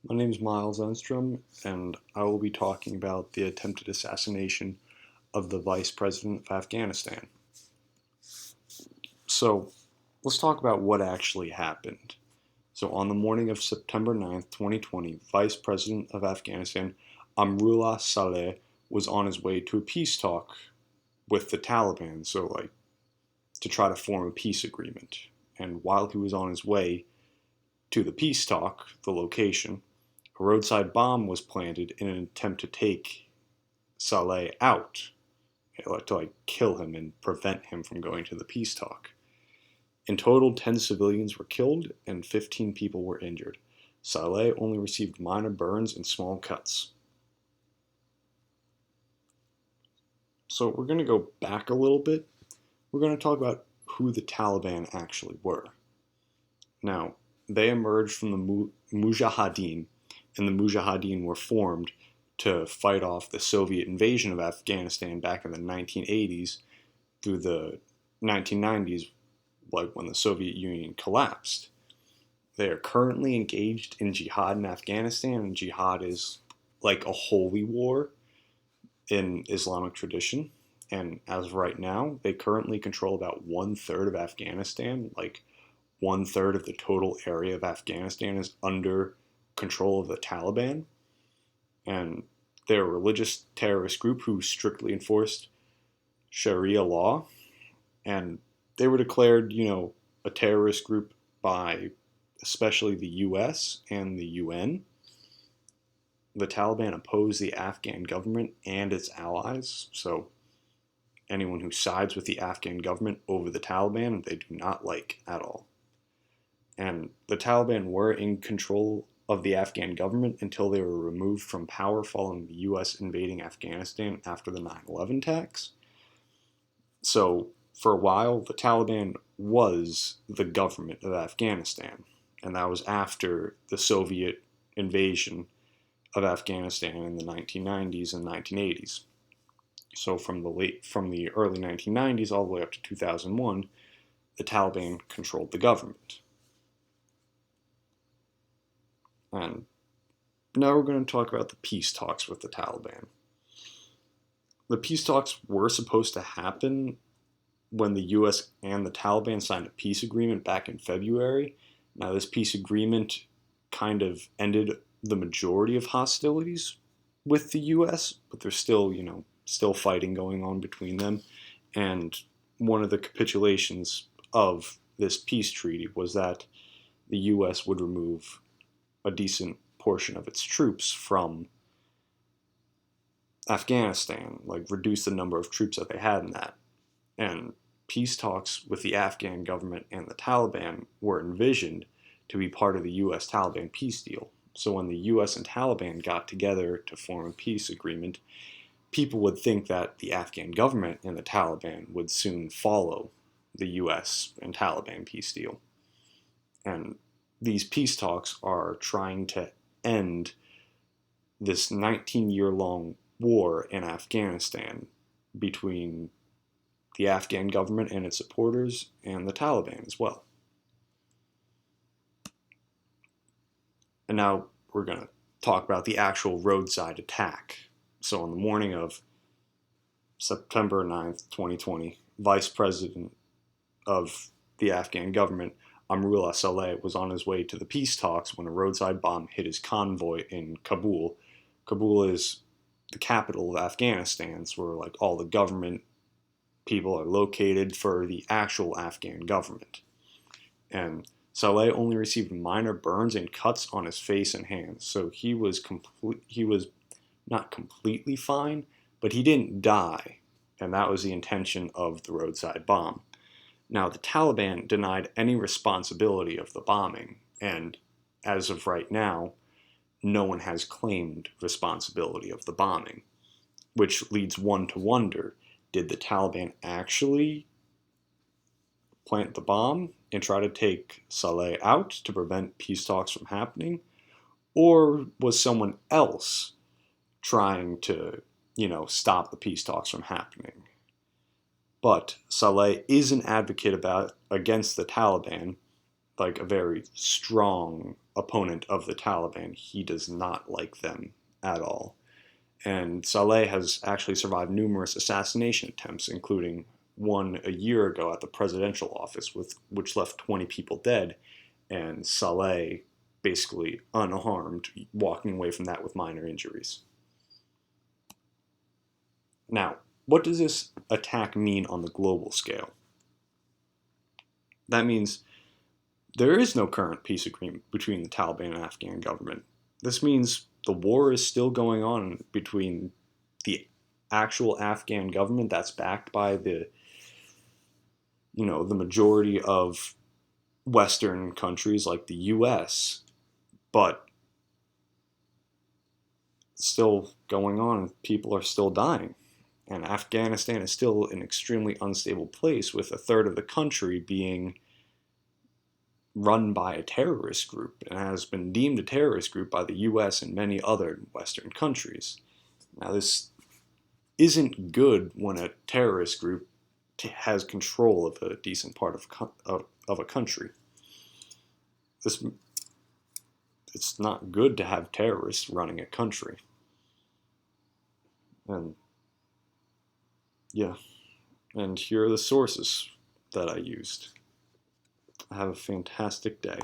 My name is Miles Enstrom, and I will be talking about the attempted assassination of the Vice President of Afghanistan. So, let's talk about what actually happened. So, on the morning of September 9th, 2020, Vice President of Afghanistan Amrullah Saleh was on his way to a peace talk with the Taliban, to try to form a peace agreement. And while he was on his way to the peace talk, the location, a roadside bomb was planted in an attempt to take Saleh out, to kill him and prevent him from going to the peace talk. In total, 10 civilians were killed and 15 people were injured. Saleh only received minor burns and small cuts. So we're going to go back a little bit. We're going to talk about who the Taliban actually were. Now, they emerged from the Mujahideen, and the Mujahideen were formed to fight off the Soviet invasion of Afghanistan back in the 1980s through the 1990s, like when the Soviet Union collapsed. They are currently engaged in jihad in Afghanistan, and jihad is like a holy war in Islamic tradition. And as of right now, they currently control about 1/3 of Afghanistan. Like 1/3 of the total area of Afghanistan is under control of the Taliban. And they're a religious terrorist group who strictly enforced Sharia law. And they were declared, a terrorist group by especially the US and the UN. The Taliban oppose the Afghan government and its allies, so anyone who sides with the Afghan government over the Taliban, they do not like at all. And the Taliban were in control of the Afghan government until they were removed from power following the US invading Afghanistan after the 9/11 attacks. So, for a while, the Taliban was the government of Afghanistan, and that was after the Soviet invasion of Afghanistan in the 1990s and 1980s. So from the early 1990s all the way up to 2001, the Taliban controlled the government. And now we're going to talk about the peace talks with the Taliban. The peace talks were supposed to happen when the US and the Taliban signed a peace agreement back in February. Now, this peace agreement kind of ended the majority of hostilities with the US, but there's still fighting going on between them. And one of the capitulations of this peace treaty was that the US would remove a decent portion of its troops from Afghanistan, like reduce the number of troops that they had in that. And peace talks with the Afghan government and the Taliban were envisioned to be part of the US Taliban peace deal. So when the US and Taliban got together to form a peace agreement, people would think that the Afghan government and the Taliban would soon follow the US and Taliban peace deal. And these peace talks are trying to end this 19-year-long war in Afghanistan between the Afghan government and its supporters and the Taliban as well. And now we're going to talk about the actual roadside attack. So on the morning of September 9th, 2020, Vice President of the Afghan government, Amrullah Saleh, was on his way to the peace talks when a roadside bomb hit his convoy in Kabul. Kabul is the capital of Afghanistan, it's where all the government people are located for the actual Afghan government. And Saleh only received minor burns and cuts on his face and hands, so he was not completely fine, but he didn't die, and that was the intention of the roadside bomb. Now, the Taliban denied any responsibility of the bombing, and as of right now, no one has claimed responsibility of the bombing, which leads one to wonder, did the Taliban actually plant the bomb and try to take Saleh out to prevent peace talks from happening? Or was someone else trying to, stop the peace talks from happening? But Saleh is an advocate against the Taliban, like a very strong opponent of the Taliban. He does not like them at all. And Saleh has actually survived numerous assassination attempts, including one a year ago at the presidential office, which left 20 people dead, and Saleh basically unharmed, walking away from that with minor injuries. Now, what does this attack mean on the global scale? That means there is no current peace agreement between the Taliban and Afghan government. This means the war is still going on between the actual Afghan government that's backed by the majority of Western countries like the US, but it's still going on. People are still dying. And Afghanistan is still an extremely unstable place, with a third of the country being run by a terrorist group and has been deemed a terrorist group by the US and many other Western countries. Now, this isn't good when a terrorist group has control of a decent part of a country. It's not good to have terrorists running a country. And yeah, and here are the sources that I used. Have a fantastic day.